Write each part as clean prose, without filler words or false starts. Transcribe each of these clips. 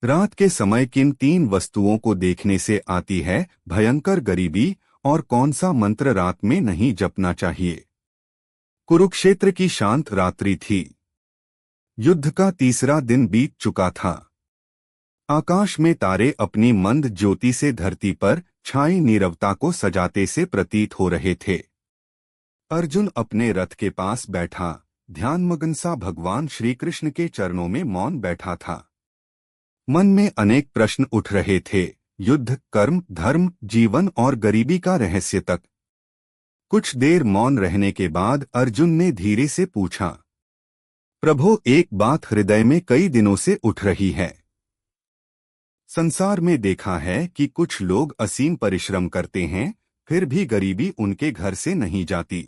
रात के समय किन तीन वस्तुओं को देखने से आती है भयंकर गरीबी, और कौन सा मंत्र रात में नहीं जपना चाहिए? कुरुक्षेत्र की शांत रात्रि थी। युद्ध का तीसरा दिन बीत चुका था। आकाश में तारे अपनी मंद ज्योति से धरती पर छाई नीरवता को सजाते से प्रतीत हो रहे थे। अर्जुन अपने रथ के पास बैठा, ध्यानमग्न सा भगवान श्री कृष्ण के चरणों में मौन बैठा था। मन में अनेक प्रश्न उठ रहे थे, युद्ध, कर्म, धर्म, जीवन और गरीबी का रहस्य तक। कुछ देर मौन रहने के बाद अर्जुन ने धीरे से पूछा, प्रभु, एक बात हृदय में कई दिनों से उठ रही है। संसार में देखा है कि कुछ लोग असीम परिश्रम करते हैं, फिर भी गरीबी उनके घर से नहीं जाती,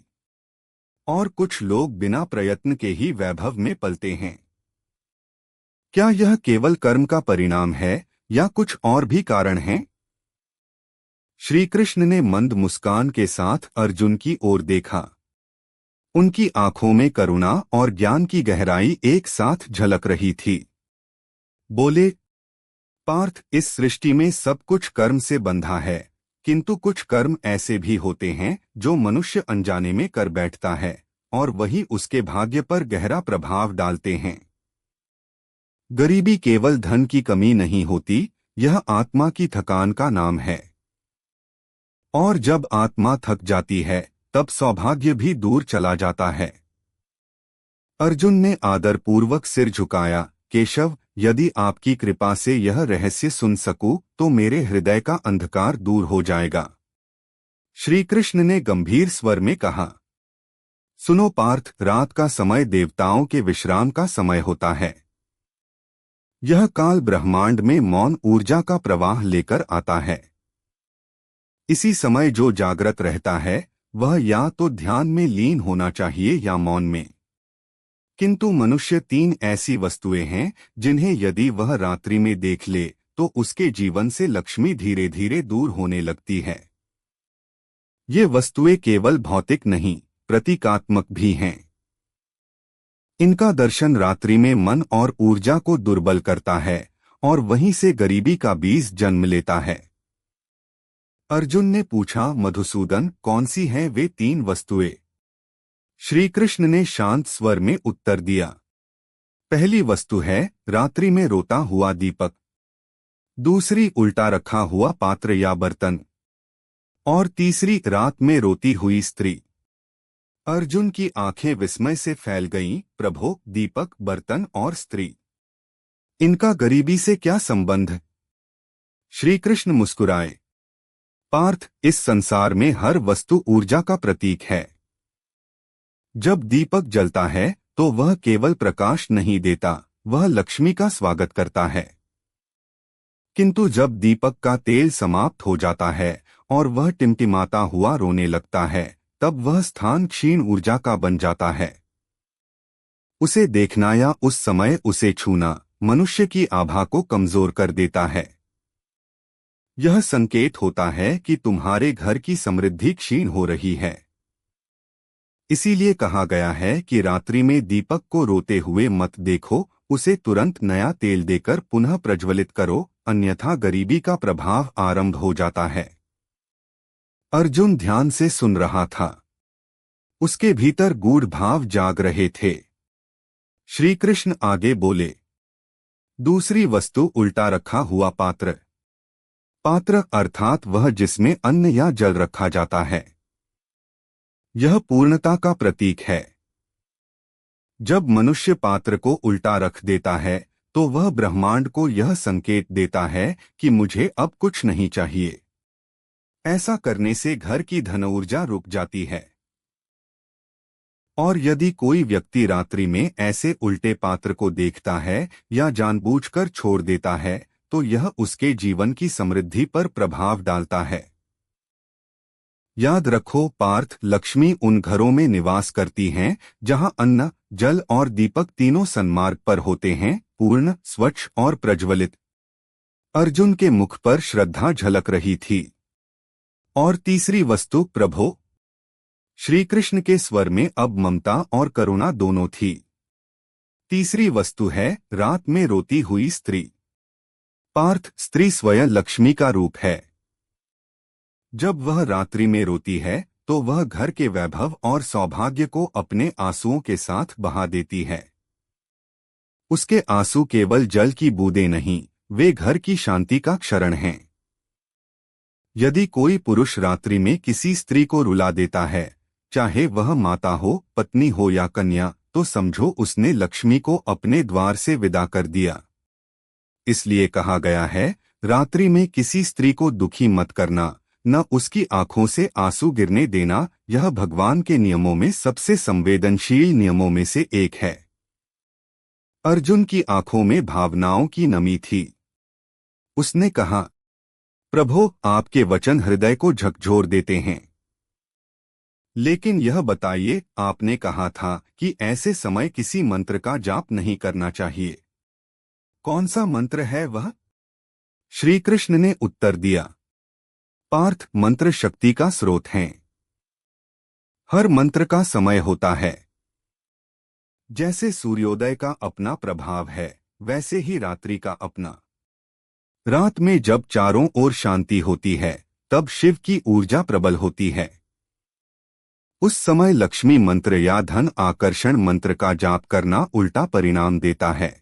और कुछ लोग बिना प्रयत्न के ही वैभव में पलते हैं। क्या यह केवल कर्म का परिणाम है या कुछ और भी कारण हैं? श्री कृष्ण ने मंद मुस्कान के साथ अर्जुन की ओर देखा। उनकी आंखों में करुणा और ज्ञान की गहराई एक साथ झलक रही थी। बोले, पार्थ, इस सृष्टि में सब कुछ कर्म से बंधा है, किंतु कुछ कर्म ऐसे भी होते हैं जो मनुष्य अनजाने में कर बैठता है, और वही उसके भाग्य पर गहरा प्रभाव डालते हैं। गरीबी केवल धन की कमी नहीं होती, यह आत्मा की थकान का नाम है। और जब आत्मा थक जाती है, तब सौभाग्य भी दूर चला जाता है। अर्जुन ने आदरपूर्वक सिर झुकाया। केशव, यदि आपकी कृपा से यह रहस्य सुन सकूं, तो मेरे हृदय का अंधकार दूर हो जाएगा। श्री कृष्ण ने गंभीर स्वर में कहा, सुनो पार्थ, रात का समय देवताओं के विश्राम का समय होता है। यह काल ब्रह्मांड में मौन ऊर्जा का प्रवाह लेकर आता है। इसी समय जो जागृत रहता है, वह या तो ध्यान में लीन होना चाहिए या मौन में। किंतु मनुष्य तीन ऐसी वस्तुएं हैं जिन्हें यदि वह रात्रि में देख ले तो उसके जीवन से लक्ष्मी धीरे धीरे दूर होने लगती है। ये वस्तुएं केवल भौतिक नहीं, प्रतीकात्मक भी हैं। इनका दर्शन रात्रि में मन और ऊर्जा को दुर्बल करता है, और वहीं से गरीबी का बीज जन्म लेता है। अर्जुन ने पूछा, मधुसूदन, कौन सी हैं वे तीन वस्तुएं? श्री कृष्ण ने शांत स्वर में उत्तर दिया, पहली वस्तु है रात्रि में रोता हुआ दीपक, दूसरी उल्टा रखा हुआ पात्र या बर्तन, और तीसरी रात में रोती हुई स्त्री। अर्जुन की आंखें विस्मय से फैल गईं। प्रभु, दीपक, बर्तन और स्त्री, इनका गरीबी से क्या संबंध? श्री कृष्ण मुस्कुराए, पार्थ, इस संसार में हर वस्तु ऊर्जा का प्रतीक है। जब दीपक जलता है तो वह केवल प्रकाश नहीं देता, वह लक्ष्मी का स्वागत करता है। किंतु जब दीपक का तेल समाप्त हो जाता है और वह टिमटिमाता हुआ रोने लगता है, तब वह स्थान क्षीण ऊर्जा का बन जाता है। उसे देखना या उस समय उसे छूना मनुष्य की आभा को कमजोर कर देता है। यह संकेत होता है कि तुम्हारे घर की समृद्धि क्षीण हो रही है। इसीलिए कहा गया है कि रात्रि में दीपक को रोते हुए मत देखो, उसे तुरंत नया तेल देकर पुनः प्रज्वलित करो, अन्यथा गरीबी का प्रभाव आरंभ हो जाता है। अर्जुन ध्यान से सुन रहा था। उसके भीतर गूढ़ भाव जाग रहे थे। श्री कृष्ण आगे बोले, दूसरी वस्तु उल्टा रखा हुआ पात्र। पात्र अर्थात वह जिसमें अन्न या जल रखा जाता है। यह पूर्णता का प्रतीक है। जब मनुष्य पात्र को उल्टा रख देता है तो वह ब्रह्मांड को यह संकेत देता है कि मुझे अब कुछ नहीं चाहिए। ऐसा करने से घर की धन ऊर्जा रुक जाती है। और यदि कोई व्यक्ति रात्रि में ऐसे उल्टे पात्र को देखता है या जानबूझकर छोड़ देता है, तो यह उसके जीवन की समृद्धि पर प्रभाव डालता है। याद रखो पार्थ, लक्ष्मी उन घरों में निवास करती हैं जहां अन्न, जल और दीपक तीनों सन्मार्ग पर होते हैं, पूर्ण, स्वच्छ और प्रज्वलित। अर्जुन के मुख पर श्रद्धा झलक रही थी। और तीसरी वस्तु, प्रभु। श्री कृष्ण के स्वर में अब ममता और करुणा दोनों थी। तीसरी वस्तु है रात में रोती हुई स्त्री। पार्थ, स्त्री स्वयं लक्ष्मी का रूप है। जब वह रात्रि में रोती है तो वह घर के वैभव और सौभाग्य को अपने आंसुओं के साथ बहा देती है। उसके आंसू केवल जल की बूंदें नहीं, वे घर की शांति का क्षरण हैं। यदि कोई पुरुष रात्रि में किसी स्त्री को रुला देता है, चाहे वह माता हो, पत्नी हो या कन्या, तो समझो उसने लक्ष्मी को अपने द्वार से विदा कर दिया। इसलिए कहा गया है, रात्रि में किसी स्त्री को दुखी मत करना, न उसकी आंखों से आंसू गिरने देना। यह भगवान के नियमों में सबसे संवेदनशील नियमों में से एक है। अर्जुन की आंखों में भावनाओं की नमी थी। उसने कहा, प्रभो, आपके वचन हृदय को झकझोर देते हैं। लेकिन यह बताइए, आपने कहा था कि ऐसे समय किसी मंत्र का जाप नहीं करना चाहिए। कौन सा मंत्र है वह? श्री कृष्ण ने उत्तर दिया, पार्थ, मंत्र शक्ति का स्रोत हैं। हर मंत्र का समय होता है। जैसे सूर्योदय का अपना प्रभाव है, वैसे ही रात्रि का अपना। रात में जब चारों ओर शांति होती है, तब शिव की ऊर्जा प्रबल होती है। उस समय लक्ष्मी मंत्र या धन आकर्षण मंत्र का जाप करना उल्टा परिणाम देता है।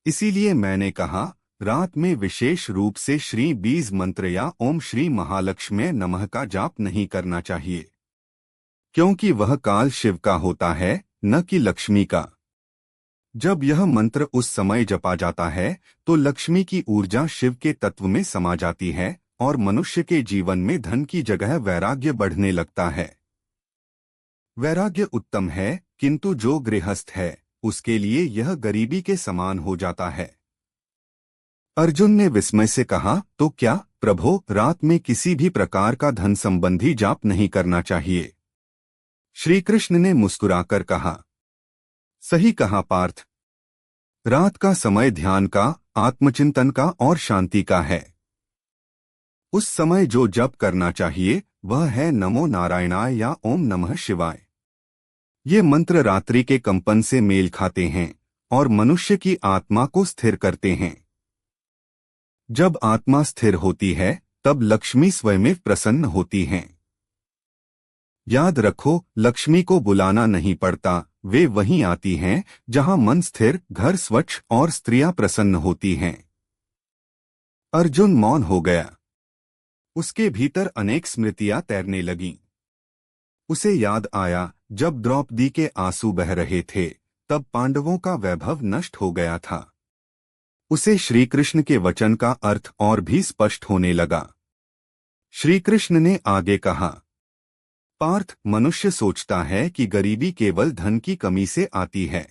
इसीलिए मैंने कहा, रात में विशेष रूप से श्री बीज मंत्र या ओम श्री महालक्ष्मी नमः का जाप नहीं करना चाहिए, क्योंकि वह काल शिव का होता है, न कि लक्ष्मी का। जब यह मंत्र उस समय जपा जाता है तो लक्ष्मी की ऊर्जा शिव के तत्व में समा जाती है और मनुष्य के जीवन में धन की जगह वैराग्य बढ़ने लगता है। वैराग्य उत्तम है, किंतु जो गृहस्थ है उसके लिए यह गरीबी के समान हो जाता है। अर्जुन ने विस्मय से कहा, तो क्या प्रभो, रात में किसी भी प्रकार का धन संबंधी जाप नहीं करना चाहिए? श्री कृष्ण ने मुस्कुराकर कहा, सही कहा पार्थ। रात का समय ध्यान का, आत्मचिंतन का और शांति का है। उस समय जो जप करना चाहिए वह है नमो नारायणाय या ओम नमः शिवाय। ये मंत्र रात्रि के कंपन से मेल खाते हैं और मनुष्य की आत्मा को स्थिर करते हैं। जब आत्मा स्थिर होती है तब लक्ष्मी स्वयं प्रसन्न होती हैं। याद रखो, लक्ष्मी को बुलाना नहीं पड़ता, वे वहीं आती हैं जहां मन स्थिर, घर स्वच्छ और स्त्रियां प्रसन्न होती हैं। अर्जुन मौन हो गया। उसके भीतर अनेक स्मृतियां तैरने लगीं। उसे याद आया, जब द्रौपदी के आंसू बह रहे थे तब पांडवों का वैभव नष्ट हो गया था। उसे श्री कृष्ण के वचन का अर्थ और भी स्पष्ट होने लगा। श्री कृष्ण ने आगे कहा, पार्थ, मनुष्य सोचता है कि गरीबी केवल धन की कमी से आती है,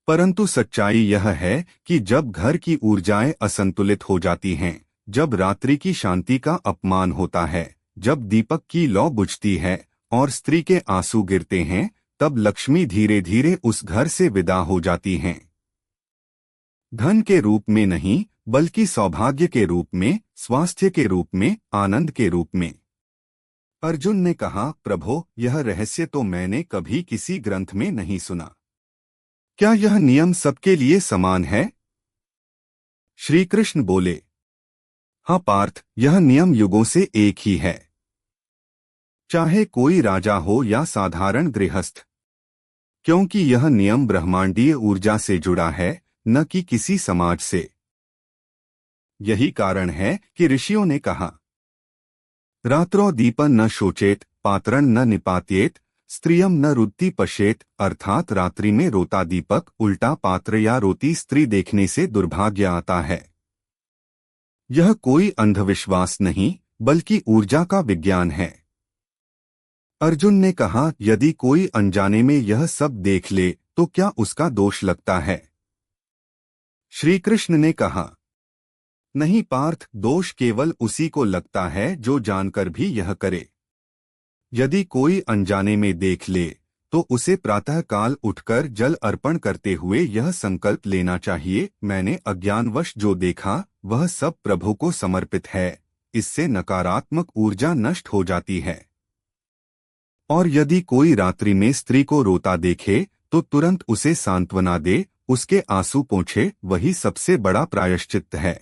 परंतु सच्चाई यह है कि जब घर की ऊर्जाएं असंतुलित हो जाती हैं, जब रात्रि की शांति का अपमान होता है, जब दीपक की लौ बुझती है और स्त्री के आंसू गिरते हैं, तब लक्ष्मी धीरे धीरे उस घर से विदा हो जाती हैं। धन के रूप में नहीं, बल्कि सौभाग्य के रूप में, स्वास्थ्य के रूप में, आनंद के रूप में। अर्जुन ने कहा, प्रभो, यह रहस्य तो मैंने कभी किसी ग्रंथ में नहीं सुना। क्या यह नियम सबके लिए समान है? श्री कृष्ण बोले, हाँ पार्थ, यह नियम युगों से एक ही है, चाहे कोई राजा हो या साधारण गृहस्थ, क्योंकि यह नियम ब्रह्मांडीय ऊर्जा से जुड़ा है, न कि किसी समाज से। यही कारण है कि ऋषियों ने कहा, रात्रो दीपन न शोचेत, पात्रन न निपात्येत, स्त्रियम न रुद्ति पश्येत। अर्थात रात्रि में रोता दीपक, उल्टा पात्र या रोती स्त्री देखने से दुर्भाग्य आता है। यह कोई अंधविश्वास नहीं, बल्कि ऊर्जा का विज्ञान है। अर्जुन ने कहा, यदि कोई अनजाने में यह सब देख ले तो क्या उसका दोष लगता है? श्री कृष्ण ने कहा, नहीं पार्थ, दोष केवल उसी को लगता है जो जानकर भी यह करे। यदि कोई अनजाने में देख ले तो उसे प्रातःकाल उठकर जल अर्पण करते हुए यह संकल्प लेना चाहिए, मैंने अज्ञानवश जो देखा वह सब प्रभु को समर्पित है। इससे नकारात्मक ऊर्जा नष्ट हो जाती है। और यदि कोई रात्रि में स्त्री को रोता देखे तो तुरंत उसे सांत्वना दे, उसके आंसू पोंछे वही सबसे बड़ा प्रायश्चित्त है।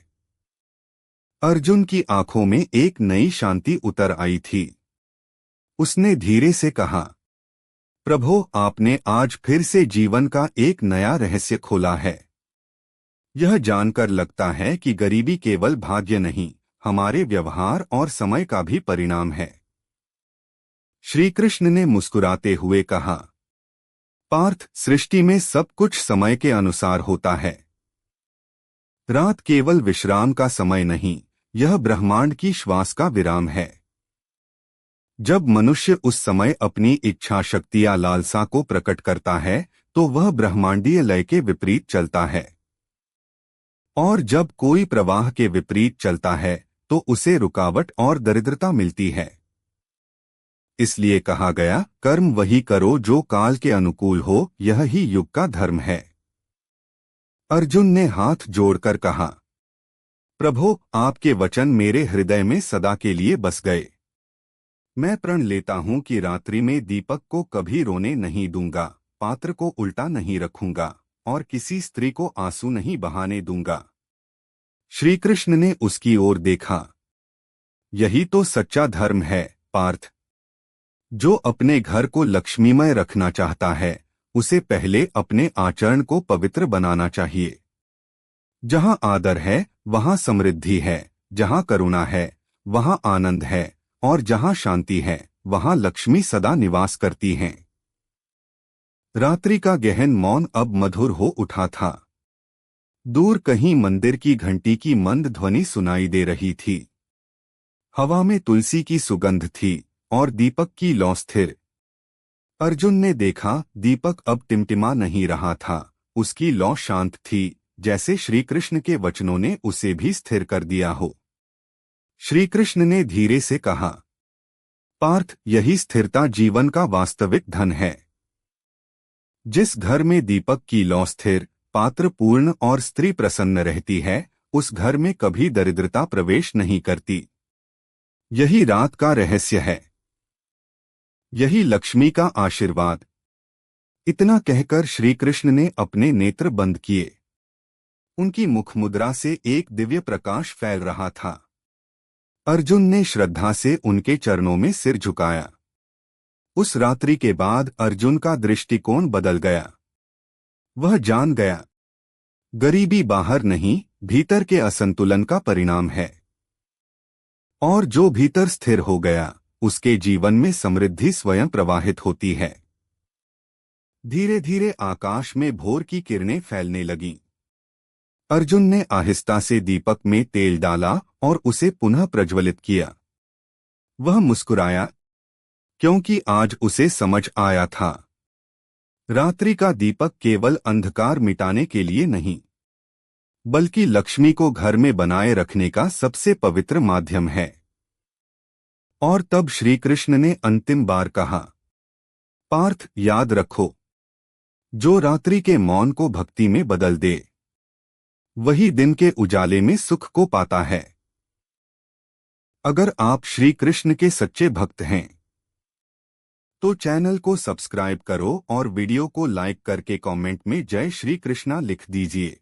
अर्जुन की आंखों में एक नई शांति उतर आई थी। उसने धीरे से कहा, प्रभु, आपने आज फिर से जीवन का एक नया रहस्य खोला है। यह जानकर लगता है कि गरीबी केवल भाग्य नहीं, हमारे व्यवहार और समय का भी परिणाम है। श्री कृष्ण ने मुस्कुराते हुए कहा, पार्थ, सृष्टि में सब कुछ समय के अनुसार होता है। रात केवल विश्राम का समय नहीं, यह ब्रह्मांड की श्वास का विराम है। जब मनुष्य उस समय अपनी इच्छा शक्ति या लालसा को प्रकट करता है तो वह ब्रह्मांडीय लय के विपरीत चलता है, और जब कोई प्रवाह के विपरीत चलता है तो उसे रुकावट और दरिद्रता मिलती है। इसलिए कहा गया, कर्म वही करो जो काल के अनुकूल हो, यह ही युग का धर्म है। अर्जुन ने हाथ जोड़कर कहा, प्रभु, आपके वचन मेरे हृदय में सदा के लिए बस गए। मैं प्रण लेता हूं कि रात्रि में दीपक को कभी रोने नहीं दूंगा, पात्र को उल्टा नहीं रखूंगा और किसी स्त्री को आंसू नहीं बहाने दूंगा। श्री कृष्ण ने उसकी ओर देखा, यही तो सच्चा धर्म है पार्थ। जो अपने घर को लक्ष्मीमय रखना चाहता है उसे पहले अपने आचरण को पवित्र बनाना चाहिए। जहां आदर है वहां समृद्धि है, जहां करुणा है वहां आनंद है, और जहां शांति है वहां लक्ष्मी सदा निवास करती हैं। रात्रि का गहन मौन अब मधुर हो उठा था। दूर कहीं मंदिर की घंटी की मंद ध्वनि सुनाई दे रही थी। हवा में तुलसी की सुगंध थी और दीपक की लौ स्थिर। अर्जुन ने देखा, दीपक अब टिमटिमा नहीं रहा था, उसकी लौ शांत थी, जैसे श्री कृष्ण के वचनों ने उसे भी स्थिर कर दिया हो। श्री कृष्ण ने धीरे से कहा, पार्थ, यही स्थिरता जीवन का वास्तविक धन है। जिस घर में दीपक की लौ स्थिर, पात्र पूर्ण और स्त्री प्रसन्न रहती है, उस घर में कभी दरिद्रता प्रवेश नहीं करती। यही रात का रहस्य है, यही लक्ष्मी का आशीर्वाद। इतना कहकर श्री कृष्ण ने अपने नेत्र बंद किए। उनकी मुखमुद्रा से एक दिव्य प्रकाश फैल रहा था। अर्जुन ने श्रद्धा से उनके चरणों में सिर झुकाया। उस रात्रि के बाद अर्जुन का दृष्टिकोण बदल गया। वह जान गया, गरीबी बाहर नहीं, भीतर के असंतुलन का परिणाम है, और जो भीतर स्थिर हो गया उसके जीवन में समृद्धि स्वयं प्रवाहित होती है। धीरे धीरे आकाश में भोर की किरणें फैलने लगीं। अर्जुन ने आहिस्ता से दीपक में तेल डाला और उसे पुनः प्रज्वलित किया। वह मुस्कुराया, क्योंकि आज उसे समझ आया था, रात्रि का दीपक केवल अंधकार मिटाने के लिए नहीं, बल्कि लक्ष्मी को घर में बनाए रखने का सबसे पवित्र माध्यम है। और तब श्री कृष्ण ने अंतिम बार कहा, पार्थ, याद रखो, जो रात्रि के मौन को भक्ति में बदल दे वही दिन के उजाले में सुख को पाता है। अगर आप श्री कृष्ण के सच्चे भक्त हैं तो चैनल को सब्सक्राइब करो और वीडियो को लाइक करके कमेंट में जय श्री कृष्णा लिख दीजिए।